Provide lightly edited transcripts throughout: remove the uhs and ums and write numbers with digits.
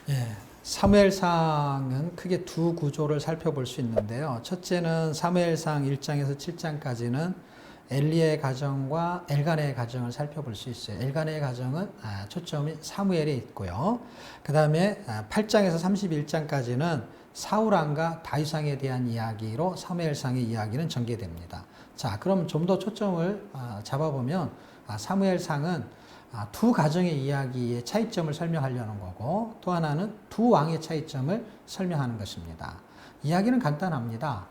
예, 사무엘상은 크게 두 구조를 살펴볼 수 있는데요. 첫째는 사무엘상 1장에서 7장까지는 엘리의 가정과 엘가네의 가정을 살펴볼 수 있어요. 엘가네의 가정은 초점이 사무엘에 있고요. 그 다음에 8장에서 31장까지는 사울왕과 다윗왕에 대한 이야기로 사무엘상의 이야기는 전개됩니다. 자, 그럼 좀 더 초점을 잡아보면 사무엘상은 두 가정의 이야기의 차이점을 설명하려는 거고, 또 하나는 두 왕의 차이점을 설명하는 것입니다. 이야기는 간단합니다.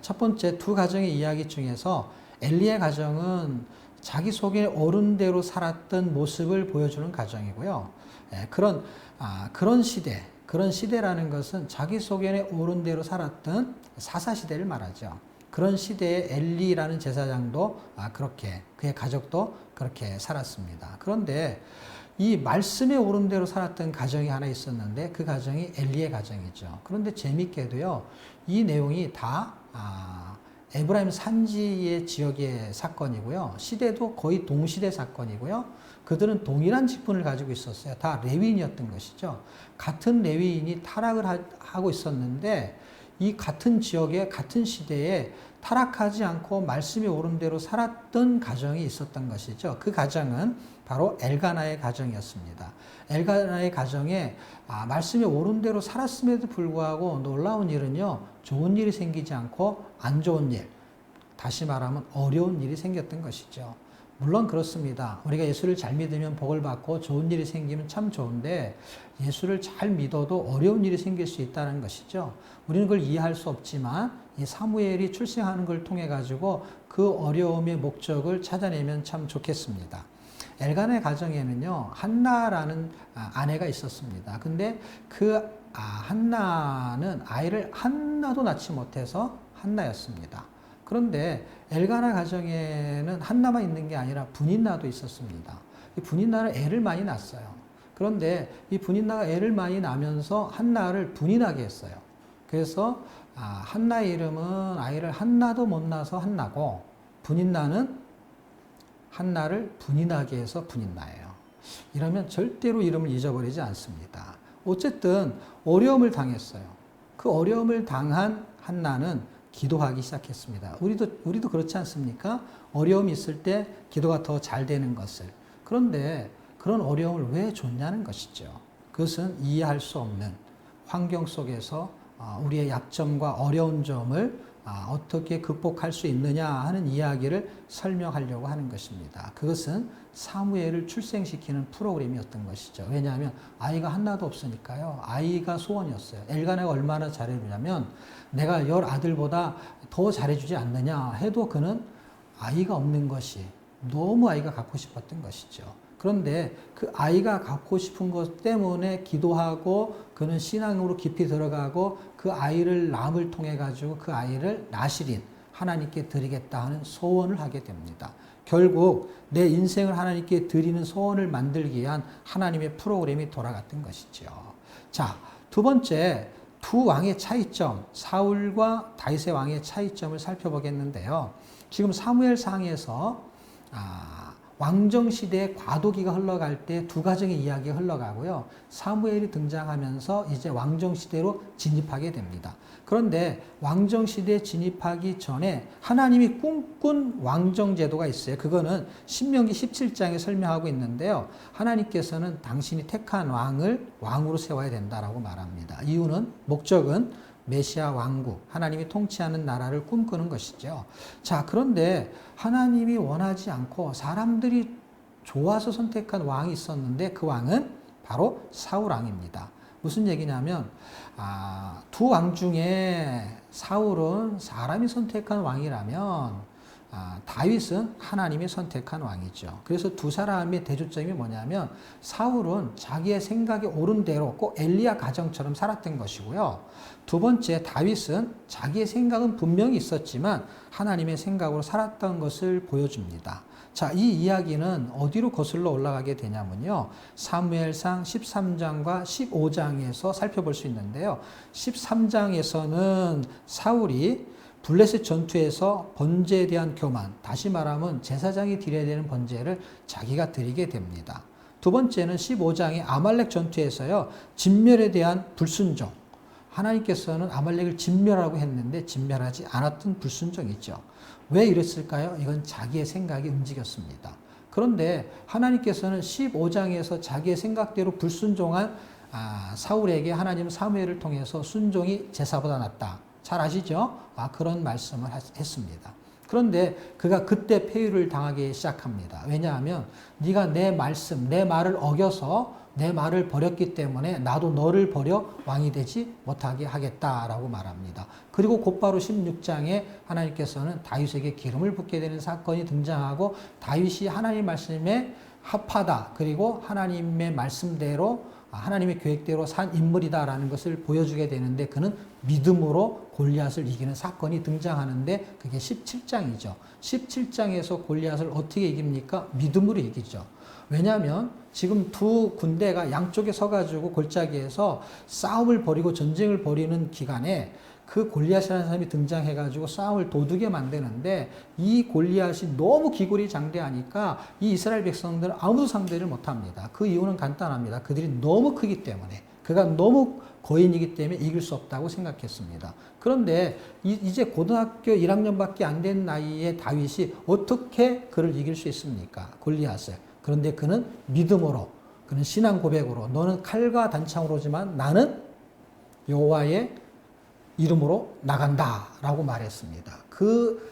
첫 번째 두 가정의 이야기 중에서 엘리의 가정은 자기 속에 옳은 대로 살았던 모습을 보여주는 가정이고요. 그런 시대라는 것은 자기 속에 옳은 대로 살았던 사사시대를 말하죠. 그런 시대에 엘리라는 제사장도 그렇게, 그의 가족도 그렇게 살았습니다. 그런데 이 말씀에 옳은 대로 살았던 가정이 하나 있었는데 그 가정이 엘리의 가정이죠. 그런데 재밌게도요, 이 내용이 다 에브라임 산지의 지역의 사건이고요. 시대도 거의 동시대 사건이고요. 그들은 동일한 직분을 가지고 있었어요. 다 레위인이었던 것이죠. 같은 레위인이 타락을 하고 있었는데 이 같은 지역에 같은 시대에 타락하지 않고 말씀이 옳은 대로 살았던 가정이 있었던 것이죠. 그 가정은 바로 엘가나의 가정이었습니다. 엘가나의 가정에 말씀이 옳은 대로 살았음에도 불구하고 놀라운 일은요, 좋은 일이 생기지 않고 안 좋은 일, 다시 말하면 어려운 일이 생겼던 것이죠. 물론 그렇습니다. 우리가 예수를 잘 믿으면 복을 받고 좋은 일이 생기면 참 좋은데 예수를 잘 믿어도 어려운 일이 생길 수 있다는 것이죠. 우리는 그걸 이해할 수 없지만 이 사무엘이 출생하는 걸 통해 가지고 그 어려움의 목적을 찾아내면 참 좋겠습니다. 엘간의 가정에는요, 한나라는 아내가 있었습니다. 근데 그 한나는 아이를 한나도 낳지 못해서 한나였습니다. 그런데 엘가나 가정에는 한나만 있는 게 아니라 분인나도 있었습니다. 이 분인나는 애를 많이 낳았어요. 그런데 이 분인나가 애를 많이 낳으면서 한나를 분인하게 했어요. 그래서 한나의 이름은 아이를 한나도 못 낳아서 한나고, 분인나는 한나를 분인하게 해서 분인나예요. 이러면 절대로 이름을 잊어버리지 않습니다. 어쨌든 어려움을 당했어요. 그 어려움을 당한 한나는 기도하기 시작했습니다. 우리도 그렇지 않습니까? 어려움이 있을 때 기도가 더 잘 되는 것을. 그런데 그런 어려움을 왜 줬냐는 것이죠. 그것은 이해할 수 없는 환경 속에서 우리의 약점과 어려운 점을 어떻게 극복할 수 있느냐 하는 이야기를 설명하려고 하는 것입니다. 그것은 사무엘을 출생시키는 프로그램이었던 것이죠. 왜냐하면 아이가 하나도 없으니까요. 아이가 소원이었어요. 엘가나가 얼마나 잘해주냐면 내가 10아들보다 더 잘해주지 않느냐 해도 그는 아이가 없는 것이 너무 아이가 갖고 싶었던 것이죠. 그런데 그 아이가 갖고 싶은 것 때문에 기도하고 그는 신앙으로 깊이 들어가고 그 아이를 낳음을 통해 가지고 그 아이를 나실인 하나님께 드리겠다 하는 소원을 하게 됩니다. 결국 내 인생을 하나님께 드리는 소원을 만들기 위한 하나님의 프로그램이 돌아갔던 것이죠. 자, 두 번째, 두 왕의 차이점, 사울과 다윗의 왕의 차이점을 살펴보겠는데요. 지금 사무엘상에서 왕정시대의 과도기가 흘러갈 때 두 가정의 이야기가 흘러가고요. 사무엘이 등장하면서 이제 왕정시대로 진입하게 됩니다. 그런데 왕정시대에 진입하기 전에 하나님이 꿈꾼 왕정제도가 있어요. 그거는 신명기 17장에 설명하고 있는데요. 하나님께서는 당신이 택한 왕을 왕으로 세워야 된다라고 말합니다. 이유는, 목적은 메시아 왕국, 하나님이 통치하는 나라를 꿈꾸는 것이죠. 자, 그런데 하나님이 원하지 않고 사람들이 좋아서 선택한 왕이 있었는데 그 왕은 바로 사울 왕입니다. 무슨 얘기냐면 두 왕 중에 사울은 사람이 선택한 왕이라면 다윗은 하나님이 선택한 왕이죠. 그래서 두 사람의 대조점이 뭐냐면 사울은 자기의 생각이 옳은 대로 꼭 엘리야 가정처럼 살았던 것이고요. 두 번째, 다윗은 자기의 생각은 분명히 있었지만 하나님의 생각으로 살았던 것을 보여줍니다. 자, 이 이야기는 어디로 거슬러 올라가게 되냐면요. 사무엘상 13장과 15장에서 살펴볼 수 있는데요. 13장에서는 사울이 블레셋 전투에서 번제에 대한 교만, 다시 말하면 제사장이 드려야 되는 번제를 자기가 드리게 됩니다. 두 번째는 15장의 아말렉 전투에서요. 진멸에 대한 불순종. 하나님께서는 아말렉을 진멸하라고 했는데 진멸하지 않았던 불순종이죠. 왜 이랬을까요? 이건 자기의 생각이 움직였습니다. 그런데 하나님께서는 15장에서 자기의 생각대로 불순종한 사울에게 하나님은 사무엘을 통해서 순종이 제사보다 낫다. 잘 아시죠? 그런 말씀을 했습니다. 그런데 그가 그때 폐유를 당하기 시작합니다. 왜냐하면 네가 내 말씀, 내 말을 어겨서 내 말을 버렸기 때문에 나도 너를 버려 왕이 되지 못하게 하겠다라고 말합니다. 그리고 곧바로 16장에 하나님께서는 다윗에게 기름을 붓게 되는 사건이 등장하고 다윗이 하나님 말씀에 합하다 그리고 하나님의 말씀대로 하나님의 계획대로 산 인물이다라는 것을 보여주게 되는데 그는 믿음으로 골리앗을 이기는 사건이 등장하는데 그게 17장이죠. 17장에서 골리앗을 어떻게 이깁니까? 믿음으로 이기죠. 왜냐하면 지금 두 군대가 양쪽에 서가지고 골짜기에서 싸움을 벌이고 전쟁을 벌이는 기간에 그 골리앗이라는 사람이 등장해가지고 싸움을 도두게 만드는데 이 골리앗이 너무 기골이 장대하니까 이 이스라엘 백성들은 아무도 상대를 못합니다. 그 이유는 간단합니다. 그들이 너무 크기 때문에 그가 너무 거인이기 때문에 이길 수 없다고 생각했습니다. 그런데 이제 고등학교 1학년밖에 안 된 나이에 다윗이 어떻게 그를 이길 수 있습니까? 골리앗을. 그런데 그는 믿음으로 그는 신앙 고백으로 너는 칼과 단창으로지만 나는 여호와의 이름으로 나간다라고 말했습니다. 그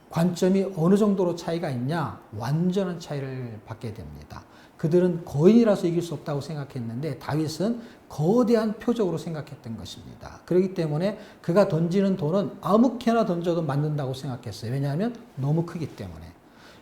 관점이 어느 정도로 차이가 있냐? 완전한 차이를 받게 됩니다. 그들은 거인이라서 이길 수 없다고 생각했는데 다윗은 거대한 표적으로 생각했던 것입니다. 그렇기 때문에 그가 던지는 돌은 아무렇게나 던져도 맞는다고 생각했어요. 왜냐하면 너무 크기 때문에.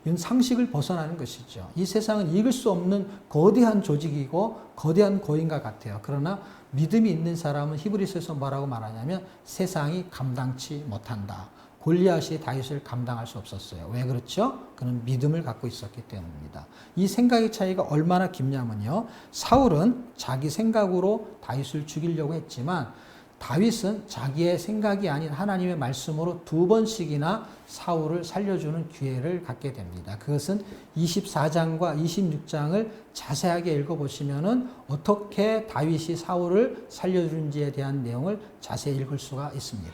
이건 상식을 벗어나는 것이죠. 이 세상은 이길 수 없는 거대한 조직이고 거대한 거인과 같아요. 그러나 믿음이 있는 사람은 히브리서에서 뭐라고 말하냐면 세상이 감당치 못한다. 골리앗이 다윗을 감당할 수 없었어요. 왜 그렇죠? 그는 믿음을 갖고 있었기 때문입니다. 이 생각의 차이가 얼마나 깊냐면요. 사울은 자기 생각으로 다윗을 죽이려고 했지만 다윗은 자기의 생각이 아닌 하나님의 말씀으로 두 번씩이나 사울을 살려주는 기회를 갖게 됩니다. 그것은 24장과 26장을 자세하게 읽어보시면은 어떻게 다윗이 사울을 살려주는지에 대한 내용을 자세히 읽을 수가 있습니다.